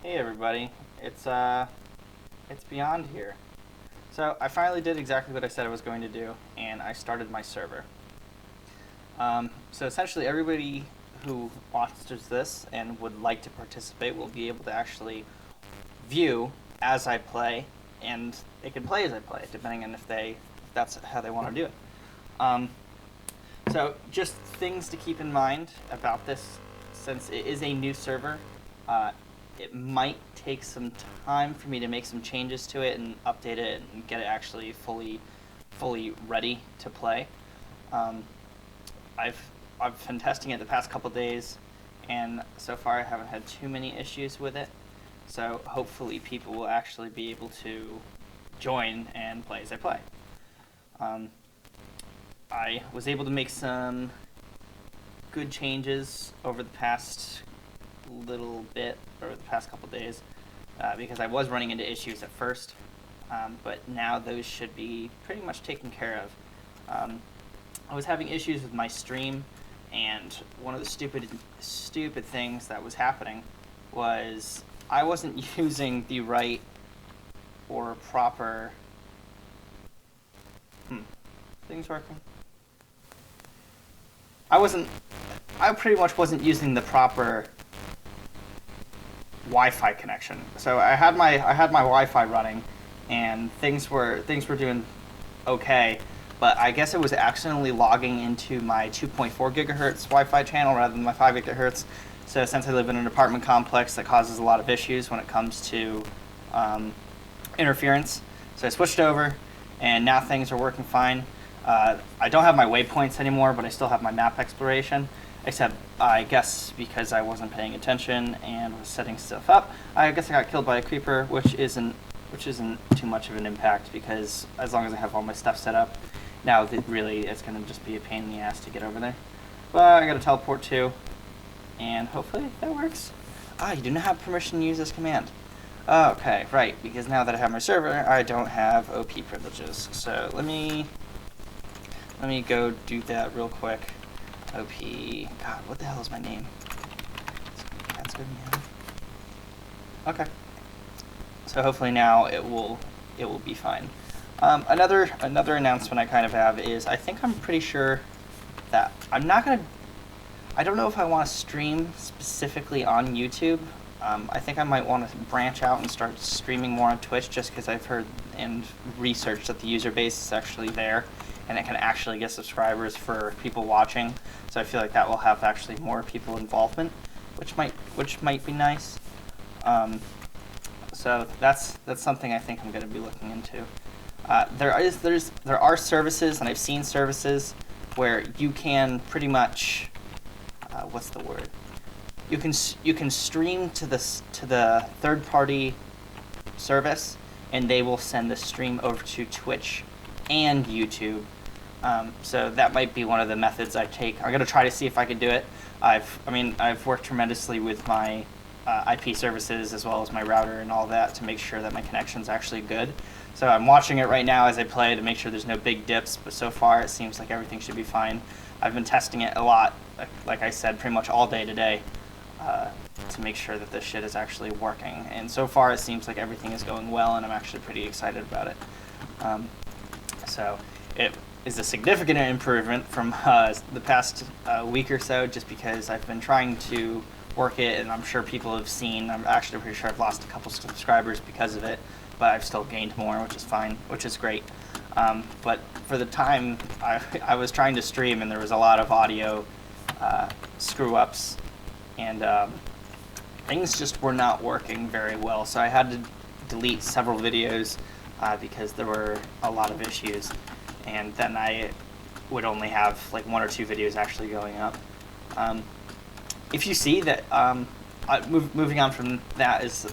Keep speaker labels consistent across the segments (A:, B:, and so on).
A: Hey everybody, it's Beyond here. So I finally did exactly what I said I was going to do, and I started my server. So essentially, everybody who watches this and would like to participate will be able to actually view as I play, and they can play as I play, depending on if that's how they want to do it. Um, so just things to keep in mind about this, since it is a new server. Uh, it might take some time for me to make some changes to it and update it and get it actually fully ready to play. Um, I've I've been testing it the past couple days, and so far I haven't had too many issues with it. So hopefully people will actually be able to join and play as I play. Um, I was able to make some good changes over the past little bit, or the past couple days, because I was running into issues at first, but now those should be pretty much taken care of. I was having issues with my stream, and one of the stupid things that was happening was I wasn't using the right or proper. Things working? I pretty much wasn't using the proper Wi-Fi connection. So I had my Wi-Fi running, and things were doing okay, but I guess it was accidentally logging into my 2.4 gigahertz Wi-Fi channel rather than my 5 gigahertz. So since I live in an apartment complex, that causes a lot of issues when it comes to interference. So I switched over, and now things are working fine. I don't have my waypoints anymore, but I still have my map exploration. Except, I guess because I wasn't paying attention and was setting stuff up, I guess I got killed by a creeper, which isn't too much of an impact, because as long as I have all my stuff set up, now really it's going to just be a pain in the ass to get over there. But I got to teleport too, and hopefully that works. You do not have permission to use this command. Okay, right, because now that I have my server, I don't have OP privileges. So let me go do that real quick. OP. God, what the hell is my name? That's good, man. Okay. So hopefully now it will be fine. Another announcement I kind of have is I'm pretty sure that I don't know if I want to stream specifically on YouTube. I think I might want to branch out and start streaming more on Twitch, just because I've heard and researched that the user base is actually there, and it can actually get subscribers for people watching. So I feel like that will have actually more people involvement, which might be nice. So that's something I think I'm going to be looking into. There are services, and I've seen services where you can pretty much what's the word? You can stream to the third party service, and they will send the stream over to Twitch and YouTube. So that might be one of the methods I take. I'm gonna try to see if I can do it. I've worked tremendously with my IP services as well as my router and all that to make sure that my connection's actually good. So I'm watching it right now as I play to make sure there's no big dips, but so far it seems like everything should be fine. I've been testing it a lot, like I said, pretty much all day today, to make sure that this shit is actually working. And so far it seems like everything is going well, and I'm actually pretty excited about it. So it is a significant improvement from the past week or so, just because I've been trying to work it, and I'm sure people have seen. I'm actually pretty sure I've lost a couple subscribers because of it, but I've still gained more, which is fine, which is great. But for the time I was trying to stream, and there was a lot of audio screw-ups, and things just were not working very well. So I had to delete several videos because there were a lot of issues, and then I would only have like 1 or 2 videos actually going up. If you see that, moving on from that, is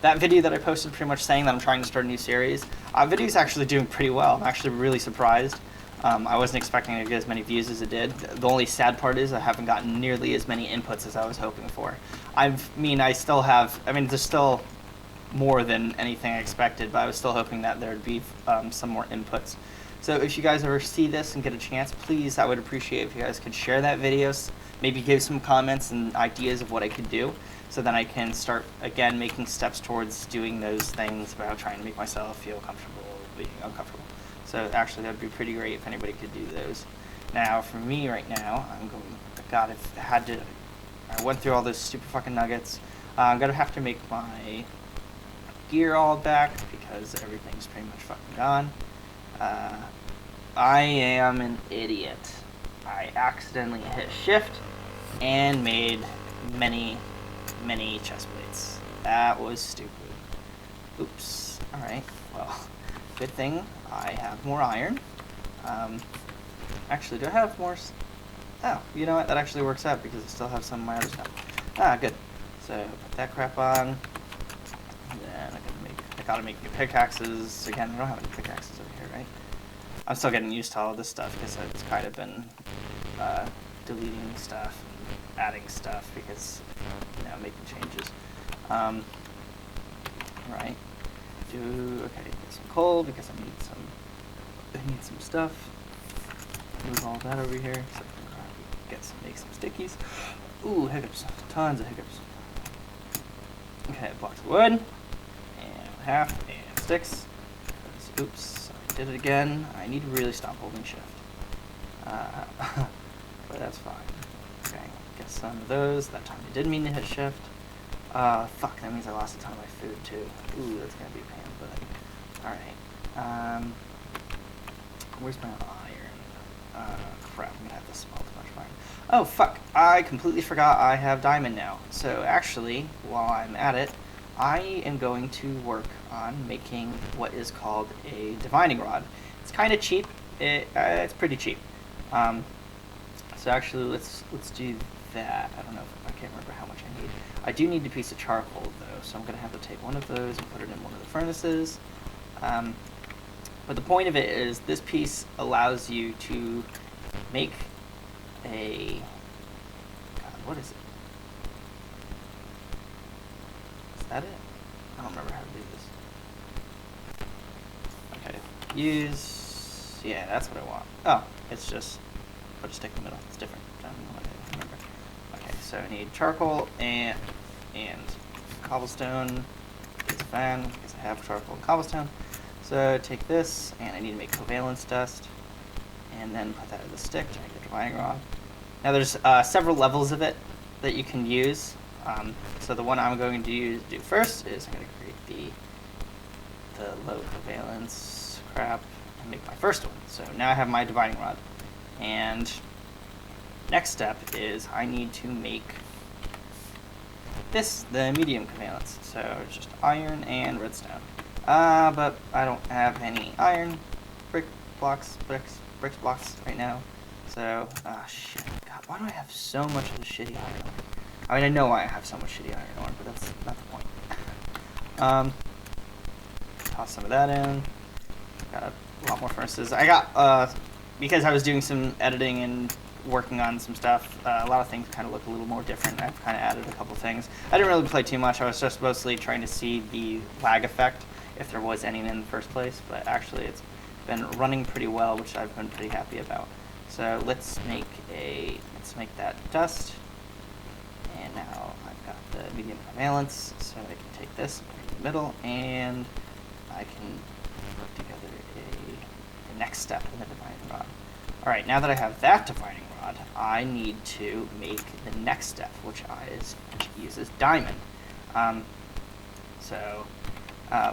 A: that video that I posted pretty much saying that I'm trying to start a new series. Video's actually doing pretty well. I'm actually really surprised. I wasn't expecting it to get as many views as it did. The only sad part is I haven't gotten nearly as many inputs as I was hoping for. There's still more than anything I expected, but I was still hoping that there'd be some more inputs. So if you guys ever see this and get a chance, please, I would appreciate if you guys could share that video, maybe give some comments and ideas of what I could do, so then I can start again making steps towards doing those things without trying to make myself feel comfortable being uncomfortable. So actually that'd be pretty great if anybody could do those. Now for me right now, God, I went through all those stupid fucking nuggets. I'm gonna have to make my gear all back because everything's pretty much fucking gone. I am an idiot. I accidentally hit shift and made many chest plates. That was stupid. Oops. Alright, well, good thing I have more iron. Actually, do I have more? Oh, you know what? That actually works out because I still have some of my other stuff. Ah, good. So, put that crap on. And then I gotta make new pickaxes. Again, I don't have any pickaxes over here, right? I'm still getting used to all of this stuff because it's kind of been deleting stuff and adding stuff because, making changes. Right. Okay, get some coal because I need some stuff. Move all that over here so I can make some stickies. Ooh, hiccups. Tons of hiccups. Okay, blocks of wood. And half, and sticks. Oops, I did it again. I need to really stop holding shift. But that's fine. Okay, get some of those. That time I didn't mean to hit shift. Fuck, that means I lost a ton of my food too. Ooh, that's gonna be a pain in the butt. Alright. Where's my iron? Crap, I'm gonna have to smelt a bunch of iron. Oh, fuck, I completely forgot I have diamond now. So actually, while I'm at it, I am going to work on making what is called a divining rod. It's kind of cheap. It's pretty cheap. So actually, let's do that. I can't remember how much I need. I do need a piece of charcoal though, so I'm gonna have to take one of those and put it in one of the furnaces. But the point of it is this piece allows you to make a... God, what is it? Is that it? I don't remember how to do this. Okay, use... Yeah, that's what I want. Oh, it's just... Put a stick in the middle. It's different. I don't know what I remember. Okay, so I need charcoal and cobblestone. It's fine because I have charcoal and cobblestone. So take this, and I need to make covalence dust, and then put that in the stick to make the divining rod. Now there's several levels of it that you can use. So the one I'm going to do first is I'm going to create the low covalence crap and make my first one. So now I have my divining rod. And next step is I need to make this the medium covalence. So just iron and redstone. But I don't have any iron bricks blocks right now. So, shit. God, why do I have so much of the shitty iron ore? I mean, I know why I have so much shitty iron ore, but that's not the point. Toss some of that in. Got a lot more furnaces. I got, because I was doing some editing and working on some stuff, a lot of things kind of look a little more different. I've kind of added a couple things. I didn't really play too much. I was just mostly trying to see the lag effect, if there was any in the first place, but actually it's been running pretty well, which I've been pretty happy about. So let's make that dust, and now I've got the medium covalence, so I can take this, put it in the middle, and I can put together the next step in the divining rod. Alright, now that I have that divining rod, I need to make the next step, which uses diamond.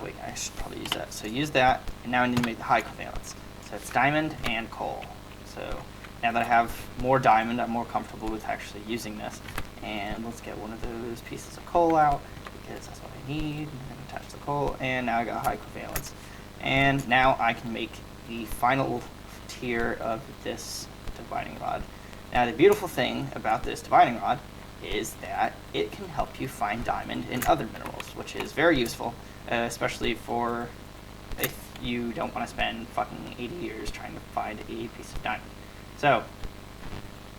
A: Wait, I should probably use that. So use that, and now I need to make the high covalence. So it's diamond and coal. So now that I have more diamond, I'm more comfortable with actually using this. And let's get one of those pieces of coal out, because that's what I need. I'm attach the coal, and now I got high covalence. And now I can make the final tier of this divining rod. Now the beautiful thing about this divining rod is that it can help you find diamond in other minerals, which is very useful, especially for if you don't want to spend fucking 80 years trying to find a piece of diamond. So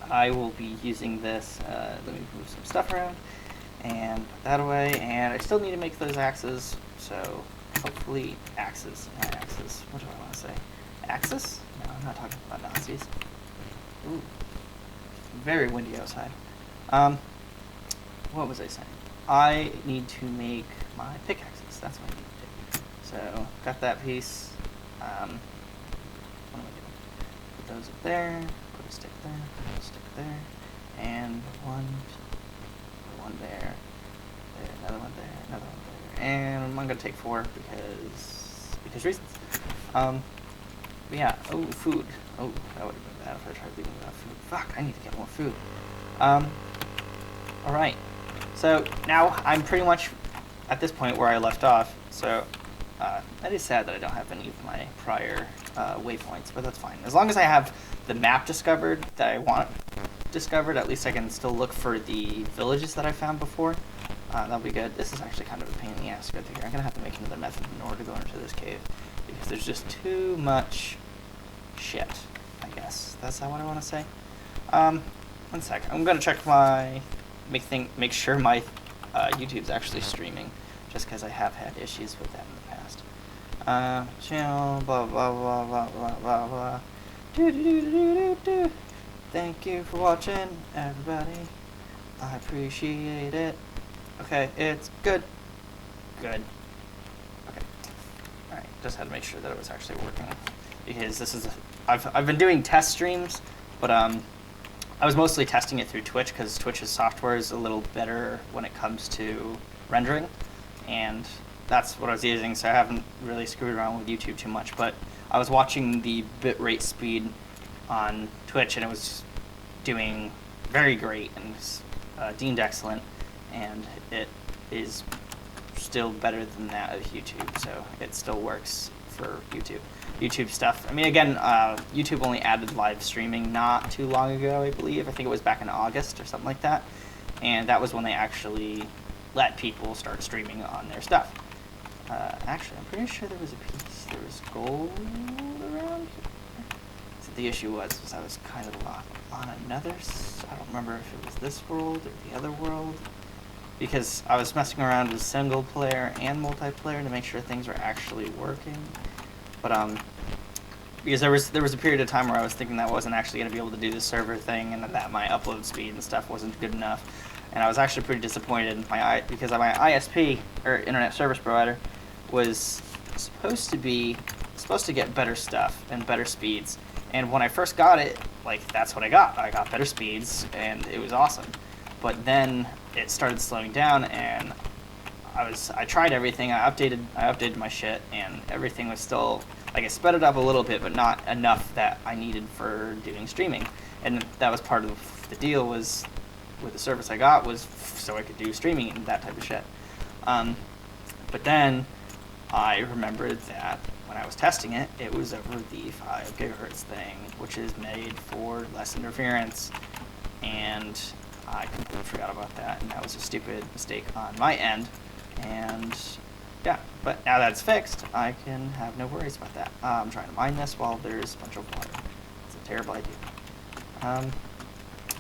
A: I will be using this. Let me move some stuff around and put that away, and I still need to make those axes, so hopefully axes. What do I want to say? Axis? No, I'm not talking about Nazis. Ooh, very windy outside. What was I saying? I need to make my pickaxes. That's what I need to do. So, got that piece. What am I doing? Put those up there. Put a stick there. Put a stick there. And one there. There, another one there. Another one there. And I'm gonna take 4 because reasons. But yeah. Oh, food. Oh, that would have been bad if I tried leaving without food. Fuck, I need to get more food. Alright. So now I'm pretty much at this point where I left off. So that is sad that I don't have any of my prior waypoints, but that's fine. As long as I have the map discovered that I want discovered, at least I can still look for the villages that I found before. That'll be good. This is actually kind of a pain in the ass to go through here. I'm going to have to make another method in order to go into this cave, because there's just too much shit, I guess. That's not what I want to say. 1 sec. I'm going to check my... Make sure my YouTube's actually streaming, just because I have had issues with that in the past. Channel, blah, blah, blah, blah, blah, blah, blah. Do, do, do, do, do, do. Thank you for watching, everybody. I appreciate it. Okay, it's good. Good. Okay. Alright, just had to make sure that it was actually working. Because this is I've been doing test streams, but I was mostly testing it through Twitch, because Twitch's software is a little better when it comes to rendering, and that's what I was using, so I haven't really screwed around with YouTube too much. But I was watching the bitrate speed on Twitch, and it was doing very great, and was deemed excellent, and it is still better than that of YouTube, so it still works for YouTube stuff. I mean, again, YouTube only added live streaming not too long ago, I believe. I think it was back in August or something like that, and that was when they actually let people start streaming on their stuff. Actually, I'm pretty sure there was a piece. There was gold around here. So the issue was I was kind of on another... I don't remember if it was this world or the other world, because I was messing around with single player and multiplayer to make sure things were actually working. But because there was a period of time where I was thinking that I wasn't actually going to be able to do the server thing, and that my upload speed and stuff wasn't good enough, and I was actually pretty disappointed because my ISP, or internet service provider, was supposed to get better stuff and better speeds, and when I first got it, like, that's what I got. I got better speeds, and it was awesome. But then it started slowing down, and I tried everything. I updated my shit, and everything was still, like, I sped it up a little bit, but not enough that I needed for doing streaming. And that was part of the deal, was with the service I got, was so I could do streaming and that type of shit. But then I remembered that when I was testing it, it was over the 5 gigahertz thing, which is made for less interference, and I completely forgot about that, and that was a stupid mistake on my end. And yeah, but now that it's fixed, I can have no worries about that. I'm trying to mine this while there's a bunch of water. It's a terrible idea. I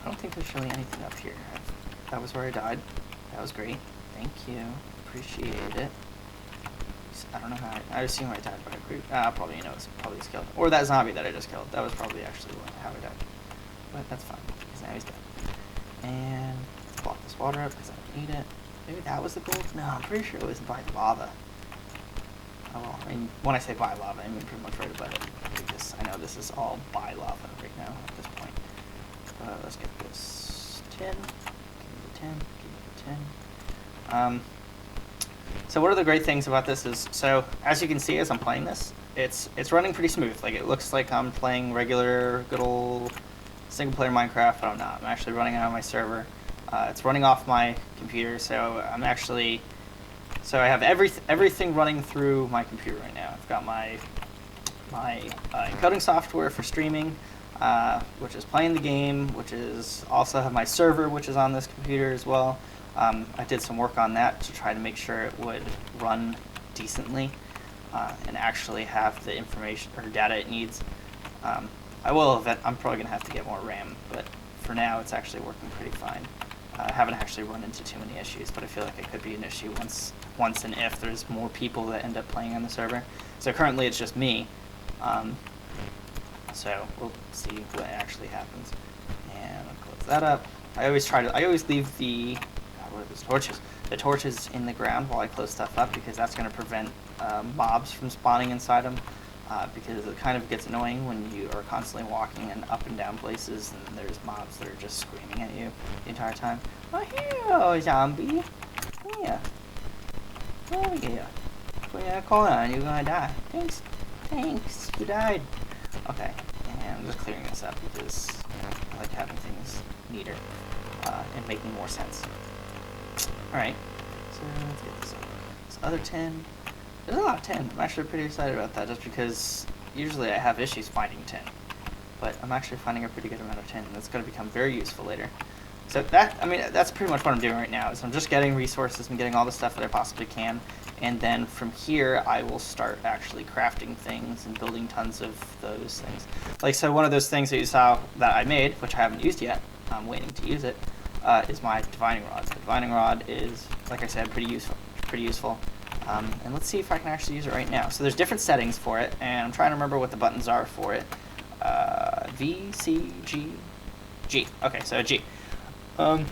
A: don't think there's really anything up here. That was where I died. That was great. Thank you. Appreciate it. I don't know how I assume I died by probably, it's probably a skeleton. Or that zombie that I just killed. That was probably actually how I died. But that's fine, because now he's dead. And let's block this water up because I don't need it. Maybe that was the gold? No, I'm pretty sure it was by lava. Oh, well, I mean, when I say by lava, I mean pretty much right above it, because I know this is all by lava right now at this point. Let's get this tin. Give me the tin. Give me the tin. So one of the great things about this is, so as you can see as I'm playing this, it's running pretty smooth. Like, it looks like I'm playing regular, good old single-player Minecraft, but I'm not. I'm actually running it on my server. It's running off my computer, so I'm actually... So I have everything running through my computer right now. I've got my encoding software for streaming, which is playing the game, which is also have my server, which is on this computer as well. I did some work on that to try to make sure it would run decently and actually have the information or data it needs. I'm probably going to have to get more RAM, but for now it's actually working pretty fine. I haven't actually run into too many issues, but I feel like it could be an issue once and if there's more people that end up playing on the server. So currently it's just me, so we'll see what actually happens. And I'll close that up. I always leave the... God, what are those torches? the torches in the ground while I close stuff up, because that's going to prevent mobs from spawning inside them. Because it kind of gets annoying when you are constantly walking and up and down places and there's mobs that are just screaming at you the entire time. Oh, here, zombie. Yeah. Oh, yeah. Yeah, come on, you're gonna die. Thanks. Thanks. You died. Okay. And I'm just clearing this up because I like having things neater and making more sense. Alright. So let's get this over. This other 10. There's a lot of 10. I'm actually pretty excited about that just because usually I have issues finding 10. But I'm actually finding a pretty good amount of 10, and that's going to become very useful later. So that, I mean, that's pretty much what I'm doing right now, is I'm just getting resources and getting all the stuff that I possibly can. And then from here, I will start actually crafting things and building tons of those things. Like, so one of those things that you saw that I made, which I haven't used yet, I'm waiting to use it, is my divining rod. The divining rod is, like I said, pretty useful. And let's see if I can actually use it right now. So there's different settings for it, and I'm trying to remember what the buttons are for it. V, C, G, G. Okay, so G. So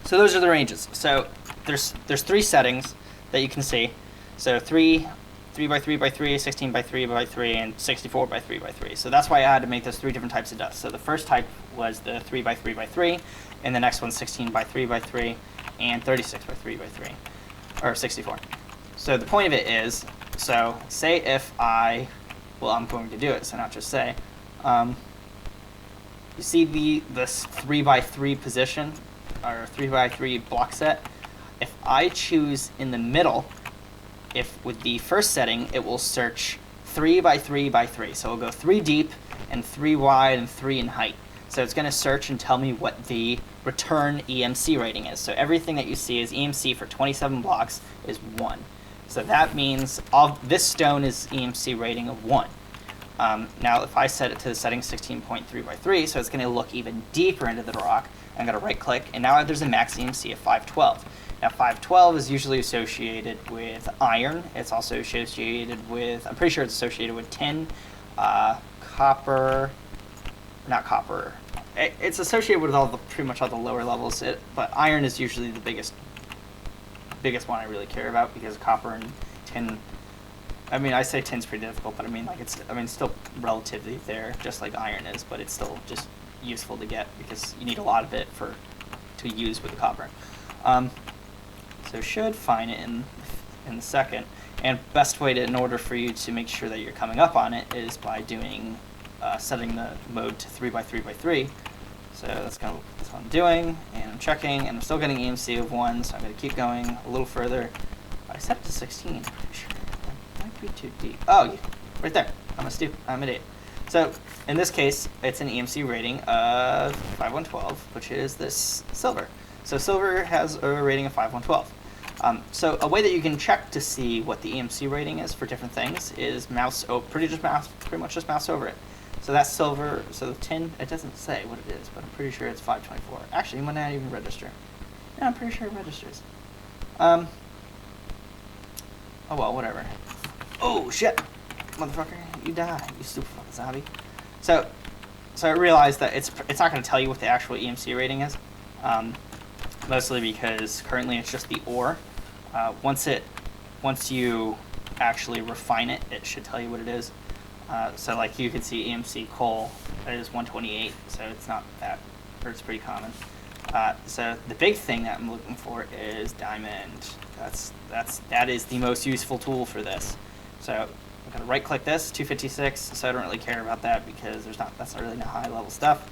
A: those are the ranges. So there's 3 settings that you can see. So 3 by 3 by 3, 16 by 3 by 3, and 64 by 3 by 3. So that's why I had to make those 3 different types of dust. So the first type was the 3 by 3 by 3, and the next one's 16 by 3 by 3, and 36 by 3 by 3, or 64. So the point of it is, so say if I'm going to do it, so not just say, you see this 3 by 3 position, or 3 by 3 block set. If I choose in the middle, if with the first setting, it will search 3 by 3 by 3. So it'll go 3 deep and 3 wide and 3 in height. So it's going to search and tell me what the return EMC rating is. So everything that you see as EMC for 27 blocks is 1. So that means this stone is EMC rating of 1. Now if I set it to the setting 16.3 by 3, so it's going to look even deeper into the rock, I'm going to right click, and now there's a max EMC of 512. Now 512 is usually associated with iron. It's also associated with, I'm pretty sure it's associated with tin, copper, not copper. It's associated with pretty much all the lower levels, but iron is usually the biggest one I really care about, because copper and tin, I mean, I say tin's pretty difficult, but I mean, like, it's still relatively there, just like iron is, but it's still just useful to get because you need a lot of it to use with the copper. So should find it in the second, and best way in order for you to make sure that you're coming up on it is by doing setting the mode to 3 by 3 by 3. So that's what I'm doing, and I'm checking, and I'm still getting EMC of 1, so I'm going to keep going a little further. I set it to 16, I'm pretty sure. That might be too deep. Oh, yeah, right there. I'm an idiot. So in this case, it's an EMC rating of 5112, which is this silver. So silver has a rating of 5112. So a way that you can check to see what the EMC rating is for different things is pretty much just mouse over it. So that's silver. So the tin, it doesn't say what it is, but I'm pretty sure it's 524. Actually, it might not even register. Yeah, I'm pretty sure it registers. Oh well, whatever. Oh shit, motherfucker, you die, you stupid fucking zombie. So I realized that it's not going to tell you what the actual EMC rating is, mostly because currently it's just the ore. Once you actually refine it, it should tell you what it is. So like you can see EMC coal is 128, so it's not that, or it's pretty common. So the big thing that I'm looking for is diamond. That is the most useful tool for this. So I'm gonna right click this 256. So I don't really care about that because that's not really not high level stuff.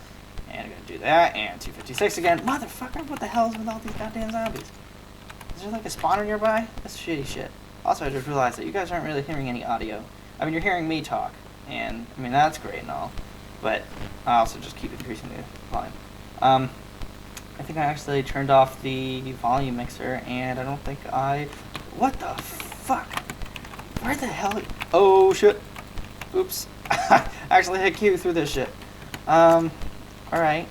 A: And I'm gonna do that and 256 again. Motherfucker, what the hell is with all these goddamn zombies? Is there like a spawner nearby? That's shitty shit. Also, I just realized that you guys aren't really hearing any audio. I mean, you're hearing me talk, and I mean that's great and all, but I also just keep increasing the volume. I think I actually turned off the volume mixer, and I don't think what the fuck? Where the hell? Oh shit! Oops! I actually hit Q through this shit. All right.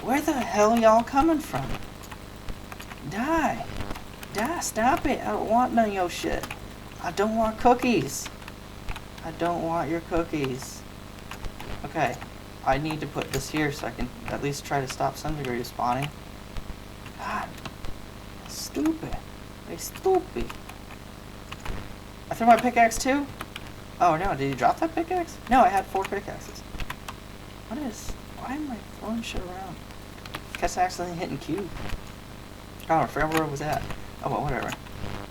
A: Where the hell y'all coming from? Die! Stop it! I don't want none of your shit. I don't want cookies. I don't want your cookies. Okay, I need to put this here so I can at least try to stop some degree of spawning. God. stupid. They stupid. I threw my pickaxe too? Oh no, did you drop that pickaxe? No, I had 4 pickaxes. Why am I throwing shit around? Catch accidentally hitting Q. Oh, I forgot where it was at. Oh well, whatever.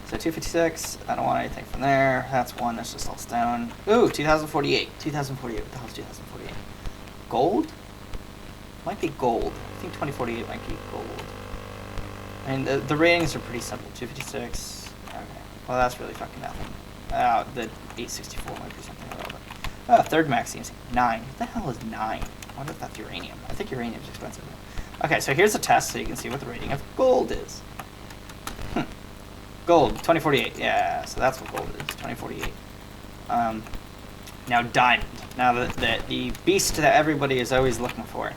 A: So 256, I don't want anything from there. That's 1, that's just all stone. Ooh, 2048. 2048, what the hell is 2048? Gold? Might be gold. I think 2048 might be gold. And the ratings are pretty simple. 256. Okay. Well, that's really fucking nothing. The 864 might be something irrelevant. Oh, third max seems 9. What the hell is 9? I wonder if that's uranium. I think uranium's expensive. Okay, so here's a test so you can see what the rating of gold is. Gold, 2048. Yeah, so that's what gold is, 2048. Now diamond. Now the beast that everybody is always looking for.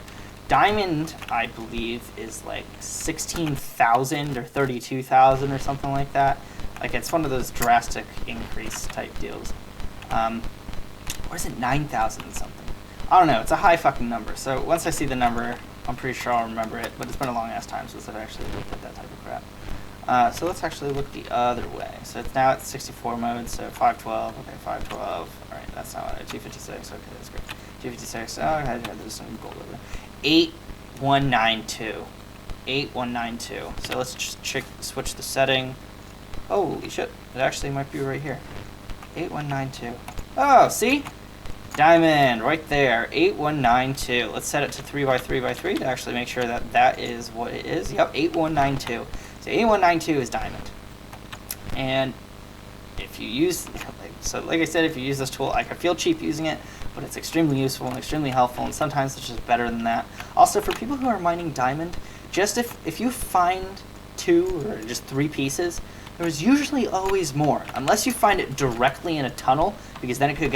A: Diamond, I believe, is like 16,000 or 32,000 or something like that. Like, it's one of those drastic increase type deals. Or is it 9,000 something? I don't know. It's a high fucking number. So once I see the number, I'm pretty sure I'll remember it. But it's been a long ass time since I've actually looked at that type of crap. So let's actually look the other way. So it's now it's 64 mode. So 512. Okay, 512. All right, that's not what 256. Okay, that's great. 256. Oh, there's some gold over there. 8192. 8192. So let's just switch the setting. Holy shit, it actually might be right here. 8192. Oh, see? Diamond, right there. 8192. Let's set it to 3x3x3 to actually make sure that that is what it is. Yep, 8192. So 8192 is diamond. And if you use, like I said, if you use this tool, I feel cheap using it, but it's extremely useful and extremely helpful, and sometimes it's just better than that. Also, for people who are mining diamond, just if you find 2 or just 3 pieces, there's usually always more, unless you find it directly in a tunnel, because then it could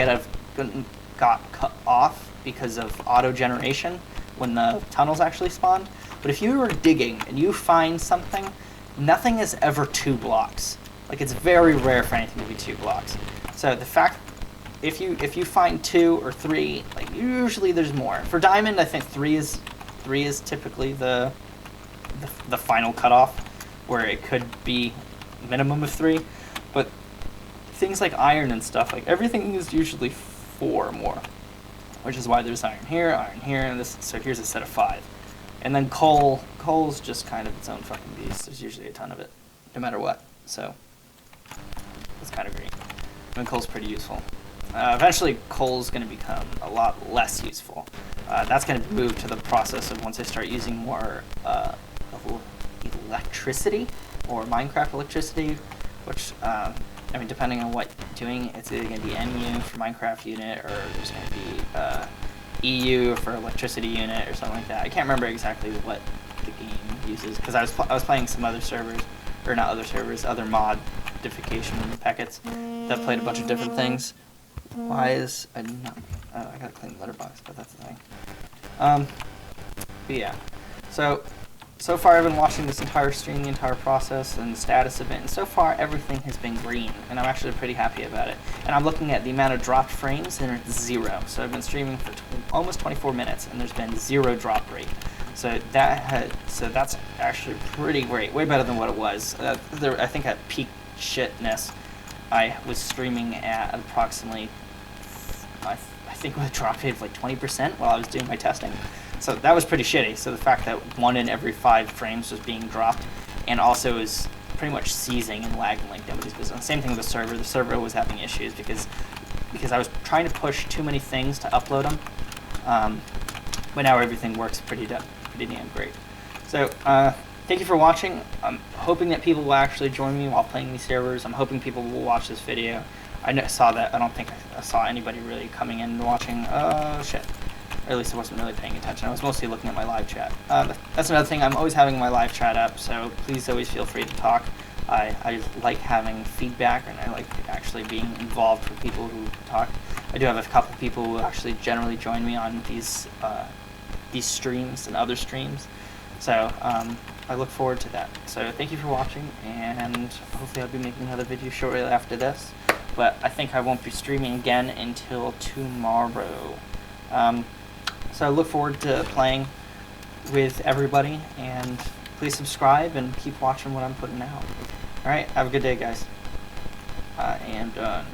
A: got cut off because of auto generation when the tunnels actually spawned. But if you were digging and you find something, nothing is ever 2 blocks. Like, it's very rare for anything to be 2 blocks. So the fact, if you find 2 or 3, like, usually there's more. For diamond, I think 3 is typically the final cutoff, where it could be minimum of 3. But things like iron and stuff, like, everything is usually 4 or more, which is why there's iron here, and this. So here's a set of 5. And then coal's just kind of its own fucking beast. There's usually a ton of it, no matter what. So it's kind of great. I mean, coal's pretty useful. Eventually, coal's going to become a lot less useful. That's going to move to the process of once I start using more of electricity, or Minecraft electricity, which, I mean, depending on what you're doing, it's either going to be NU for Minecraft unit, or there's going to be EU for electricity unit, or something like that. I can't remember exactly what the game uses, because I was playing some other servers, or not other servers, other modification packets that played a bunch of different things. Why is I gotta clean the letterbox, but that's the thing. But yeah, so far I've been watching this entire stream, the entire process, and the status of it, and so far everything has been green, and I'm actually pretty happy about it. And I'm looking at the amount of dropped frames, and it's 0. So I've been streaming for almost 24 minutes, and there's been 0 drop rate. So that's actually pretty great, way better than what it was. I think at peak shitness, I was streaming at approximately, I think with a drop rate of like 20% while I was doing my testing. So that was pretty shitty. So the fact that 1 in every 5 frames was being dropped, and also is pretty much seizing and lagging like nobody's business. Same thing with the server. The server was having issues because I was trying to push too many things to upload them. But now everything works pretty damn great. So thank you for watching. I'm hoping that people will actually join me while playing these servers. I'm hoping people will watch this video. I saw that. I don't think I saw anybody really coming in and watching. Oh shit. Or at least I wasn't really paying attention. I was mostly looking at my live chat. That's another thing. I'm always having my live chat up, so please always feel free to talk. I like having feedback, and I like actually being involved with people who talk. I do have a couple people who actually generally join me on these streams and other streams. So I look forward to that. So thank you for watching, and hopefully I'll be making another video shortly after this. But I think I won't be streaming again until tomorrow. So I look forward to playing with everybody, and please subscribe and keep watching what I'm putting out. All right, have a good day, guys. And done.